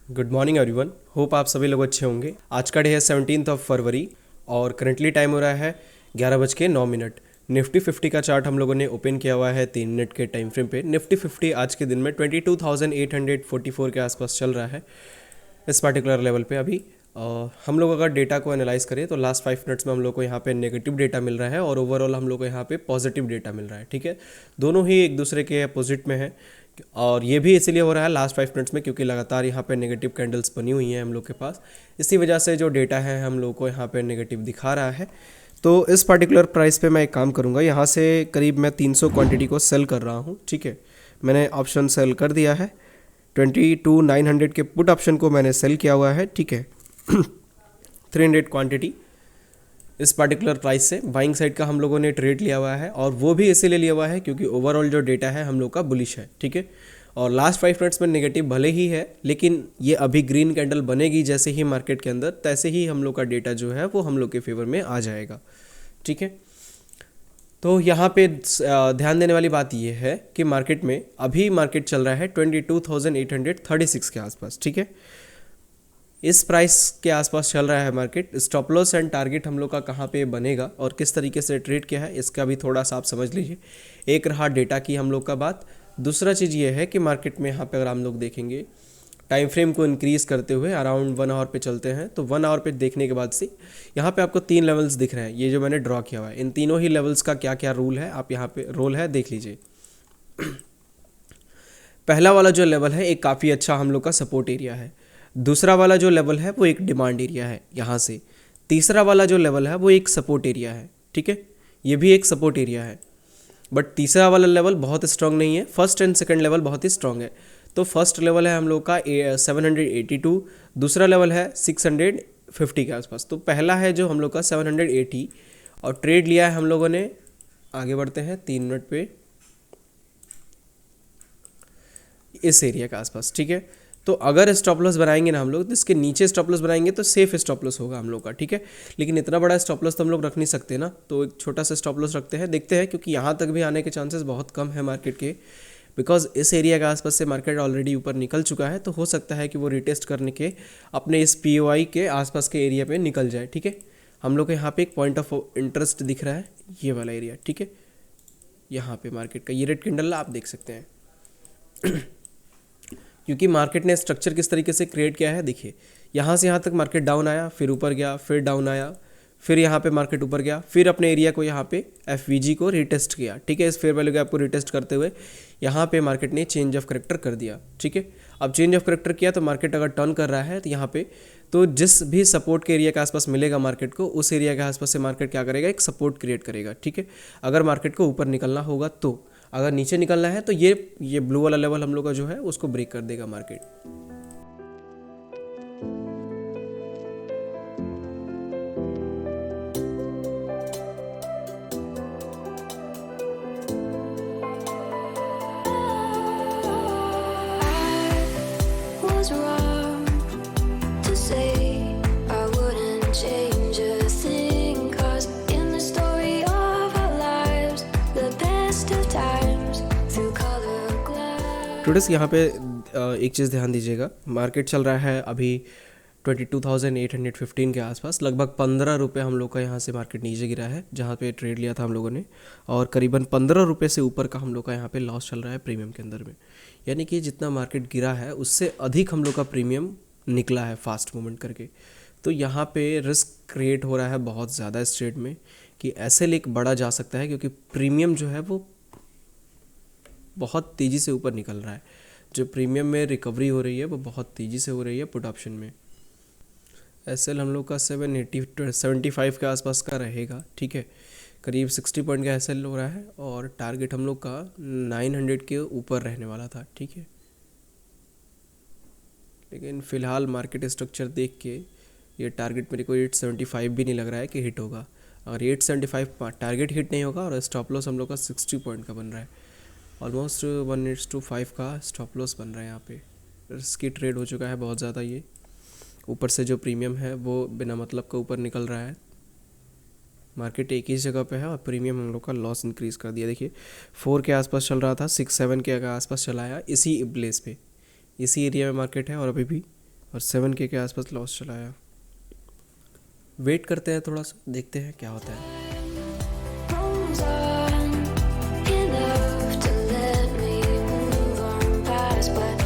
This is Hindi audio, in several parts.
Good morning everyone. होप आप सभी लोग अच्छे होंगे। आज का डे है 17 फरवरी और करंटली टाइम हो रहा है 11:09। निफ्टी 50 का चार्ट हम लोगों ने ओपन किया हुआ है 3 मिनट के टाइम फ्रेम पे। निफ्टी 50 आज के दिन में 22,844 के आसपास चल रहा है इस पर्टिकुलर लेवल पे अभी। हम लोग अगर डेटा को एनालाइज करें तो लास्ट 5 मिनट्स में हम लोग को यहाँ पे नेगेटिव डेटा मिल रहा है और ओवरऑल हम लोग को यहाँ पे पॉजिटिव डेटा मिल रहा है। ठीक है, दोनों ही एक दूसरे के अपोजिट में है और ये भी इसीलिए हो रहा है लास्ट 5 मिनट्स में क्योंकि लगातार यहाँ पे नेगेटिव कैंडल्स बनी हुई हैं हम लोग के पास। इसी वजह से जो डेटा है हम लोग को यहाँ पे नेगेटिव दिखा रहा है। तो इस पर्टिकुलर प्राइस पे मैं एक काम करूँगा, यहाँ से करीब मैं 300 क्वांटिटी को सेल कर रहा हूँ। ठीक है, मैंने ऑप्शन सेल कर दिया है। 22,900 के पुट ऑप्शन को मैंने सेल किया हुआ है। ठीक है 300 क्वांटिटी इस पर्टिकुलर प्राइस से बाइंग साइड का हम लोगों ने ट्रेड लिया हुआ है और वो भी इसीलिए लिया हुआ है क्योंकि ओवरऑल जो डेटा है हम लोग का बुलिश है। ठीक है, और लास्ट 5 मिनट्स में नेगेटिव भले ही है लेकिन ये अभी ग्रीन कैंडल बनेगी जैसे ही मार्केट के अंदर, तैसे ही हम लोग का डेटा जो है वो हम लोग के फेवर में आ जाएगा। ठीक है, तो यहाँ पे ध्यान देने वाली बात ये है कि मार्केट में अभी मार्केट चल रहा है 22,836 के आसपास। ठीक है, इस प्राइस के आसपास चल रहा है market. Stop loss and target हम लोग का कहाँ पे बनेगा और किस तरीके से ट्रेड किया है इसका भी थोड़ा सा आप समझ लीजिए। एक रहा डेटा की हम लोग का बात, दूसरा चीज़ ये है कि मार्केट में यहाँ पे अगर हम लोग देखेंगे टाइम फ्रेम को इंक्रीज़ करते हुए अराउंड 1 आवर पे चलते हैं तो 1 आवर पे देखने के बाद से यहाँ पे आपको 3 लेवल्स दिख रहे हैं। ये जो मैंने ड्रॉ किया हुआ है इन तीनों ही लेवल्स का क्या क्या रूल है आप यहाँ पे रोल है देख लीजिए। पहला वाला जो लेवल है एक काफ़ी अच्छा हम लोग का सपोर्ट एरिया है। दूसरा वाला जो लेवल है वो एक डिमांड एरिया है यहाँ से। तीसरा वाला जो लेवल है वो एक सपोर्ट एरिया है। ठीक है, ये भी एक सपोर्ट एरिया है बट तीसरा वाला लेवल बहुत स्ट्रांग नहीं है। फर्स्ट एंड सेकंड लेवल बहुत ही स्ट्रांग है। तो फर्स्ट लेवल है हम लोग का 782, दूसरा लेवल है 650 के आसपास। तो पहला है जो हम लोग का 780 और ट्रेड लिया है हम लोगों ने। आगे बढ़ते हैं 3 मिनट पे इस एरिया के आसपास। ठीक है, तो अगर स्टॉप लॉस बनाएंगे ना हम लोग तो इसके नीचे स्टॉप लॉस बनाएंगे तो सेफ स्टॉप लॉस होगा हम लोग का। ठीक है, लेकिन इतना बड़ा स्टॉप लॉस तो हम लोग रख नहीं सकते ना, तो एक छोटा सा स्टॉप लॉस रखते हैं, देखते हैं क्योंकि यहाँ तक भी आने के चांसेस बहुत कम है मार्केट के। बिकॉज इस एरिया के आसपास से मार्केट ऑलरेडी ऊपर निकल चुका है तो हो सकता है कि वो रिटेस्ट करने के अपने इस POI के आसपास के एरिया पे निकल जाए। ठीक है, हम लोग को यहाँ पे एक पॉइंट ऑफ इंटरेस्ट दिख रहा है ये वाला एरिया। ठीक है, यहाँ पे मार्केट का ये रेड कैंडल आप देख सकते हैं क्योंकि मार्केट ने स्ट्रक्चर किस तरीके से क्रिएट किया है देखिए। यहाँ से यहाँ तक मार्केट डाउन आया, फिर ऊपर गया, फिर डाउन आया, फिर यहाँ पे मार्केट ऊपर गया, फिर अपने एरिया को यहाँ पे FVG को रिटेस्ट किया। ठीक है, इस फेयर वैल्यू गैप को रिटेस्ट करते हुए यहाँ पे मार्केट ने चेंज ऑफ करेक्टर कर दिया। ठीक है, अब चेंज ऑफ करेक्टर किया तो मार्केट अगर टर्न कर रहा है तो यहाँ पे तो जिस भी सपोर्ट के एरिया के आसपास मिलेगा मार्केट को उस एरिया के आसपास से मार्केट क्या करेगा, एक सपोर्ट क्रिएट करेगा। ठीक है, अगर मार्केट को ऊपर निकलना होगा तो, अगर नीचे निकलना है तो ये ब्लू वाला लेवल हम लोग का जो है उसको ब्रेक कर देगा market. Was wrong to say I wouldn't change a thing, 'cause in the story of our lives, the best of times through color glass. Today's यहाँ पे एक चीज़ ध्यान दीजिएगा, मार्केट चल रहा है अभी 22,815 के आसपास। लगभग 15 रुपये हम लोग का यहाँ से मार्केट नीचे गिरा है जहाँ पे ट्रेड लिया था हम लोगों ने, और करीबन 15 रुपये से ऊपर का हम लोग का यहाँ पे लॉस चल रहा है प्रीमियम के अंदर में। यानी कि जितना मार्केट गिरा है उससे अधिक हम लोग का प्रीमियम निकला है फास्ट मूवमेंट करके। तो यहाँ पे रिस्क क्रिएट हो रहा है बहुत ज़्यादा इस ट्रेड में कि ऐसे लेक बढ़ा जा सकता है क्योंकि प्रीमियम जो है वो बहुत तेज़ी से ऊपर निकल रहा है। जो प्रीमियम में रिकवरी हो रही है वो बहुत तेज़ी से हो रही है पुट ऑप्शन में। SL हम लोग का 775 के आसपास का रहेगा। ठीक है, करीब 60 पॉइंट का SL हो रहा है और टारगेट हम लोग का 900 के ऊपर रहने वाला था। ठीक है, लेकिन फ़िलहाल मार्केट स्ट्रक्चर देख के ये टारगेट मेरे को 875 भी नहीं लग रहा है कि हिट होगा। अगर 875 टारगेट हिट नहीं होगा और स्टॉप लॉस हम लोग का 60 पॉइंट का बन रहा है, ऑलमोस्ट 1:5 का स्टॉप लॉस बन रहा है। यहाँ पे रिस्की ट्रेड हो चुका है बहुत ज़्यादा। ये ऊपर से जो प्रीमियम है वो बिना मतलब का ऊपर निकल रहा है। मार्केट एक ही जगह पे है और प्रीमियम हम लोग का लॉस इंक्रीज़ कर दिया। देखिए 4 के आसपास चल रहा था, 6-7 के आसपास चला आया इसी प्लेस पे, इसी एरिया में मार्केट है और अभी भी और 7K के आसपास लॉस चलाया। वेट करते हैं थोड़ा सा, देखते हैं क्या होता है। Holds on enough to let me move on past, but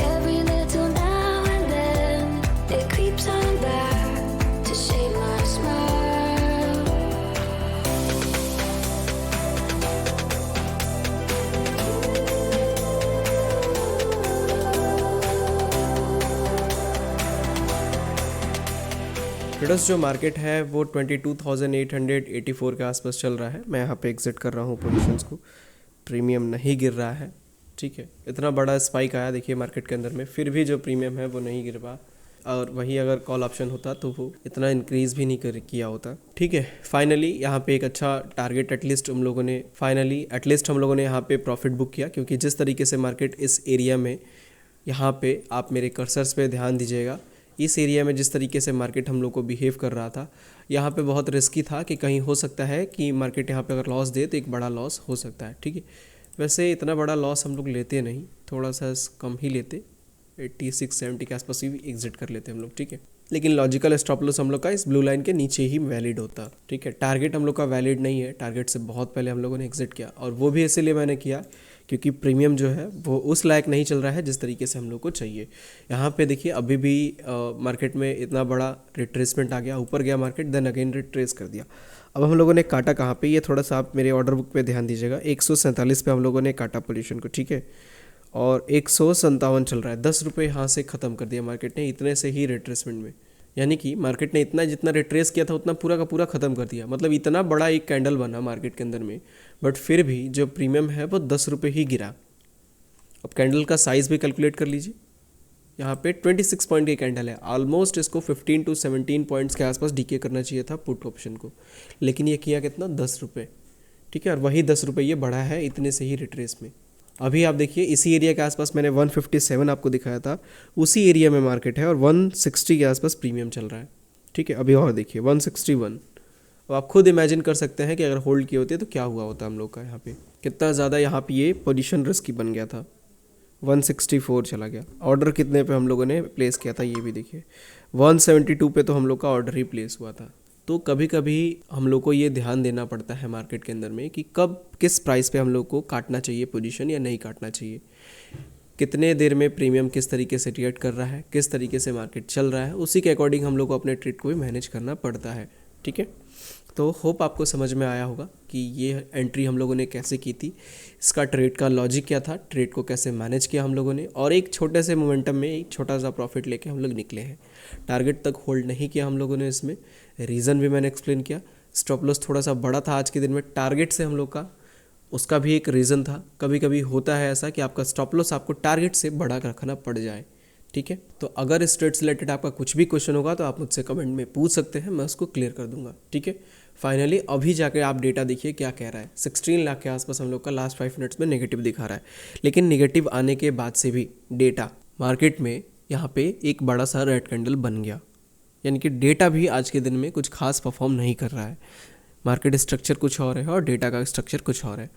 every little now and then it creeps on back to shade my smile. Traders जो मार्केट है वो 22,884 के आसपास चल रहा है। मैं यहाँ पे एग्जिट कर रहा हूँ पोजीशंस को। प्रीमियम नहीं गिर रहा है, ठीक है। इतना बड़ा स्पाइक आया देखिए मार्केट के अंदर में, फिर भी जो प्रीमियम है वो नहीं गिर पा, और वही अगर कॉल ऑप्शन होता तो वो इतना इंक्रीज़ भी नहीं किया होता, ठीक है। फाइनली यहाँ पे एक अच्छा टारगेट एटलीस्ट हम लोगों ने यहाँ पे प्रॉफिट बुक किया, क्योंकि जिस तरीके से मार्केट इस एरिया में, यहाँ पे आप मेरे कर्सर्स पे ध्यान दीजिएगा, इस एरिया में जिस तरीके से मार्केट हम लोग को बिहेव कर रहा था, यहाँ पे बहुत रिस्की था कि कहीं हो सकता है कि मार्केट यहाँ पे अगर लॉस दे तो एक बड़ा लॉस हो सकता है, ठीक है। वैसे इतना बड़ा लॉस हम लोग लेते नहीं, थोड़ा सा कम ही लेते, 86-70 के आसपास ही एग्जिट कर लेते हम लोग, ठीक है। लेकिन लॉजिकल स्टॉप लॉस हम लोग का इस ब्लू लाइन के नीचे ही वैलिड होता, ठीक है। टारगेट हम लोग का वैलिड नहीं है, टारगेट से बहुत पहले हम लोगों ने एग्जिट किया, और वो भी इसीलिए मैंने किया क्योंकि प्रीमियम जो है वो उस लायक नहीं चल रहा है जिस तरीके से हम लोग को चाहिए। यहाँ पे देखिए अभी भी मार्केट में इतना बड़ा रिट्रेसमेंट आ गया, ऊपर गया मार्केट, देन अगेन रिट्रेस कर दिया। अब हम लोगों ने काटा कहाँ पे, ये थोड़ा सा आप मेरे ऑर्डर बुक पे ध्यान दीजिएगा, 147 पे हम लोगों ने काटा पोजीशन को, ठीक है। और 157 चल रहा है, 10 रुपये यहाँ से ख़त्म कर दिया मार्केट ने इतने से ही रिट्रेसमेंट में। यानी कि मार्केट ने इतना जितना रिट्रेस किया था उतना पूरा का पूरा ख़त्म कर दिया। मतलब इतना बड़ा एक कैंडल बना मार्केट के अंदर में, बट फिर भी जो प्रीमियम है वो 10 रुपये ही गिरा। अब कैंडल का साइज़ भी कैलकुलेट कर लीजिए, यहाँ पे 26 पॉइंट की कैंडल है, ऑलमोस्ट इसको 15 to 17 पॉइंट्स के आसपास डीके करना चाहिए था पुट ऑप्शन को, लेकिन ये किया कितना, 10 रुपये, ठीक है। और वही 10 रुपये ये बढ़ा है इतने से ही रिट्रेस में। अभी आप देखिए इसी एरिया के आसपास मैंने 157 आपको दिखाया था, उसी एरिया में मार्केट है और 160 के आसपास प्रीमियम चल रहा है, ठीक है। अभी और देखिए 161। अब आप खुद इमेजिन कर सकते हैं कि अगर होल्ड किए होते तो क्या हुआ होता हम लोग का, यहाँ पे कितना ज़्यादा यहाँ पे ये पोजीशन रिस्की बन गया था। 164 चला गया। ऑर्डर कितने पे हम लोगों ने प्लेस किया था ये भी देखिए, 172 पे तो हम लोग का ऑर्डर ही प्लेस हुआ था। तो कभी कभी हम लोग को ये ध्यान देना पड़ता है मार्केट के अंदर में कि कब किस प्राइस पे हम लोग को काटना चाहिए पोजीशन या नहीं काटना चाहिए, कितने देर में प्रीमियम किस तरीके से रिएक्ट कर रहा है, किस तरीके से मार्केट चल रहा है, उसी के अकॉर्डिंग हम लोग को अपने ट्रेड को भी मैनेज करना पड़ता है, ठीक है। तो होप आपको समझ में आया होगा कि ये एंट्री हम लोगों ने कैसे की थी, इसका ट्रेड का लॉजिक क्या था, ट्रेड को कैसे मैनेज किया हम लोगों ने, और एक छोटे से मोमेंटम में एक छोटा सा प्रॉफिट लेके हम लोग निकले हैं। टारगेट तक होल्ड नहीं किया हम लोगों ने, इसमें रीज़न भी मैंने एक्सप्लेन किया। स्टॉप लॉस थोड़ा सा बड़ा था आज के दिन में टारगेट से हम लोग का, उसका भी एक रीज़न था। कभी कभी होता है ऐसा कि आपका स्टॉप लॉस आपको टारगेट से बड़ा रखना पड़ जाए, ठीक है। तो अगर इस ट्रेड से रिलेटेड आपका कुछ भी क्वेश्चन होगा तो आप मुझसे कमेंट में पूछ सकते हैं, मैं उसको क्लियर कर दूंगा, ठीक है। फाइनली अभी जाके आप डेटा देखिए क्या कह रहा है, 16 लाख के आसपास हम लोग का लास्ट 5 मिनट्स में नेगेटिव दिखा रहा है। लेकिन नेगेटिव आने के बाद से भी डेटा मार्केट में यहाँ पे एक बड़ा सा रेड कैंडल बन गया, यानी कि डेटा भी आज के दिन में कुछ खास परफॉर्म नहीं कर रहा है। मार्केट स्ट्रक्चर कुछ और है और डेटा का स्ट्रक्चर कुछ और है।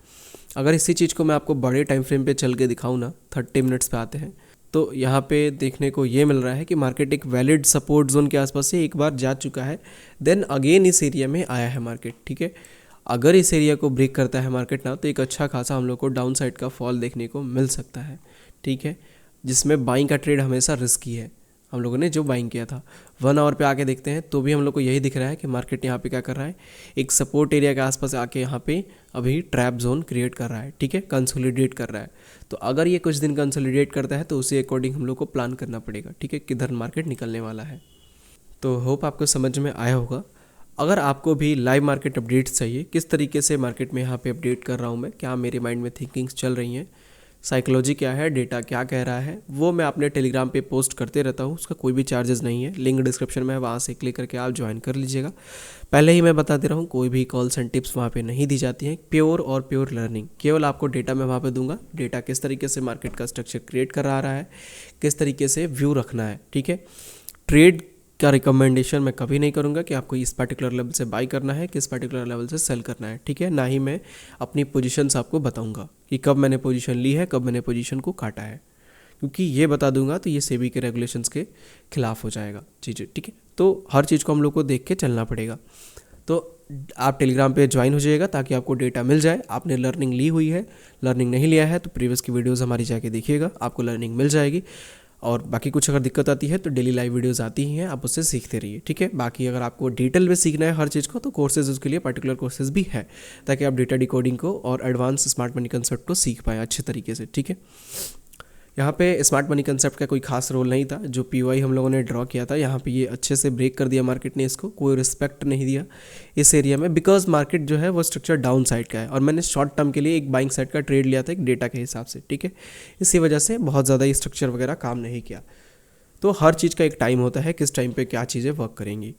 अगर इसी चीज़ को मैं आपको बड़े टाइम फ्रेम पे चल के दिखाऊँ ना, 30 मिनट्स पे आते हैं, तो यहाँ पे देखने को ये मिल रहा है कि मार्केट एक वैलिड सपोर्ट जोन के आसपास से एक बार जा चुका है, देन अगेन इस एरिया में आया है मार्केट, ठीक है। अगर इस एरिया को ब्रेक करता है मार्केट ना, तो एक अच्छा खासा हम लोग को डाउन साइड का फॉल देखने को मिल सकता है, ठीक है, जिसमें बाइंग का ट्रेड हमेशा रिस्की है। हम लोगों ने जो बाइंग किया था 1 आवर पे आके देखते हैं तो भी हम लोग को यही दिख रहा है कि मार्केट यहाँ पे क्या कर रहा है, एक सपोर्ट एरिया के आसपास आके यहाँ पे अभी ट्रैप जोन क्रिएट कर रहा है, ठीक है, कंसोलिडेट कर रहा है। तो अगर ये कुछ दिन कंसोलिडेट करता है तो उसी अकॉर्डिंग हम लोग को प्लान करना पड़ेगा, ठीक है, किधर मार्केट निकलने वाला है। तो होप आपको समझ में आया होगा। अगर आपको भी लाइव मार्केट अपडेट्स चाहिए, किस तरीके से मार्केट में यहाँ पे अपडेट कर रहा हूँ मैं, क्या मेरे माइंड में थिंकिंग्स चल रही हैं, साइकोलॉजी क्या है, डेटा क्या कह रहा है, वो मैं अपने टेलीग्राम पे पोस्ट करते रहता हूँ। उसका कोई भी चार्जेस नहीं है, लिंक डिस्क्रिप्शन में है, वहाँ से क्लिक करके आप ज्वाइन कर लीजिएगा। पहले ही मैं बता दे रहा हूँ, कोई भी कॉल्स एंड टिप्स वहाँ पे नहीं दी जाती हैं, प्योर और प्योर लर्निंग, केवल आपको डेटा मैं वहाँ पे दूंगा। डेटा किस तरीके से मार्केट का स्ट्रक्चर क्रिएट करा रहा है, किस तरीके से व्यू रखना है, ठीक है। ट्रेड का रिकमेंडेशन मैं कभी नहीं करूंगा कि आपको इस पर्टिकुलर लेवल से बाई करना है, किस पर्टिकुलर लेवल से सेल करना है, ठीक है। ना ही मैं अपनी पोजीशंस आपको बताऊंगा कि कब मैंने पोजीशन ली है, कब मैंने पोजीशन को काटा है, क्योंकि ये बता दूंगा तो ये सेबी के रेगुलेशंस के खिलाफ हो जाएगा चीज़ें, ठीक है। तो हर चीज़ को हम लोग को देख के चलना पड़ेगा। तो आप टेलीग्राम पे ज्वाइन हो जाइएगा ताकि आपको डेटा मिल जाए। आपने लर्निंग ली हुई है, लर्निंग नहीं लिया है तो प्रीवियस की वीडियोस हमारी जाके देखिएगा, आपको लर्निंग मिल जाएगी। और बाकी कुछ अगर दिक्कत आती है तो डेली लाइव वीडियोस आती ही हैं, आप उससे सीखते रहिए, ठीक है। बाकी अगर आपको डिटेल में सीखना है हर चीज़ को तो कोर्सेज, उसके लिए पर्टिकुलर कोर्सेज भी है ताकि आप डेटा डिकोडिंग को और एडवांस स्मार्ट मनी कंसेप्ट को सीख पाएँ अच्छे तरीके से, ठीक है। यहाँ पे स्मार्ट मनी कंसेप्ट का कोई खास रोल नहीं था, जो पीओआई हम लोगों ने ड्रॉ किया था यहाँ पे ये अच्छे से ब्रेक कर दिया मार्केट ने, इसको कोई रिस्पेक्ट नहीं दिया इस एरिया में, बिकॉज मार्केट जो है वो स्ट्रक्चर डाउन साइड का है और मैंने शॉर्ट टर्म के लिए एक बाइंग साइड का ट्रेड लिया था एक डेटा के हिसाब से, ठीक है। इसी वजह से बहुत ज़्यादा ये स्ट्रक्चर वगैरह काम नहीं किया। तो हर चीज़ का एक टाइम होता है, किस टाइम पे क्या चीज़ें वर्क करेंगी।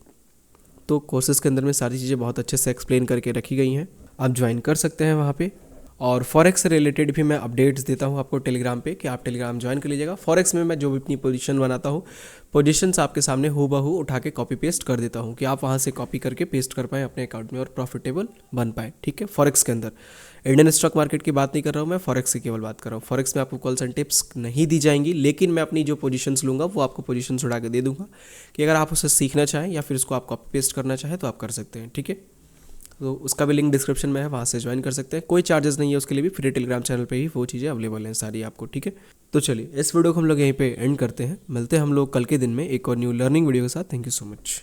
तो कोर्सेज़ के अंदर में सारी चीज़ें बहुत अच्छे से एक्सप्लेन करके रखी गई हैं, आप ज्वाइन कर सकते हैं वहाँ पे। और फॉरेक्स से रिलेटेड भी मैं अपडेट्स देता हूँ आपको टेलीग्राम पे कि आप टेलीग्राम ज्वाइन कर लीजिएगा। फॉरेक्स में मैं जो भी अपनी पोजीशन बनाता हूँ, पोजीशंस आपके सामने हूबहू उठा के कॉपी पेस्ट कर देता हूँ कि आप वहाँ से कॉपी करके पेस्ट कर पाएँ अपने अकाउंट में और प्रॉफिटेबल बन पाए, ठीक है। फॉरेक्स के अंदर इंडियन स्टॉक मार्केट की बात नहीं कर रहा हूँ मैं, फॉरेक्स की केवल बात कर रहा हूँ। फॉरेक्स में आपको कॉल्स एंड टिप्स नहीं दी जाएंगी, लेकिन मैं अपनी जो पोजीशंस लूँगा वो आपको पोजीशंस उड़ा के दे दूँगा कि अगर आप उसे सीखना चाहें या फिर उसको आप कॉपी पेस्ट करना चाहें तो आप कर सकते हैं, ठीक है। तो उसका भी लिंक डिस्क्रिप्शन में है, वहाँ से ज्वाइन कर सकते हैं, कोई चार्जेस नहीं है उसके लिए भी, फ्री टेलीग्राम चैनल पे ही वो चीज़ें अवेलेबल हैं सारी आपको, ठीक है। तो चलिए इस वीडियो को हम लोग यहीं पे एंड करते हैं, मिलते हैं हम लोग कल के दिन में एक और न्यू लर्निंग वीडियो के साथ। Thank you so much.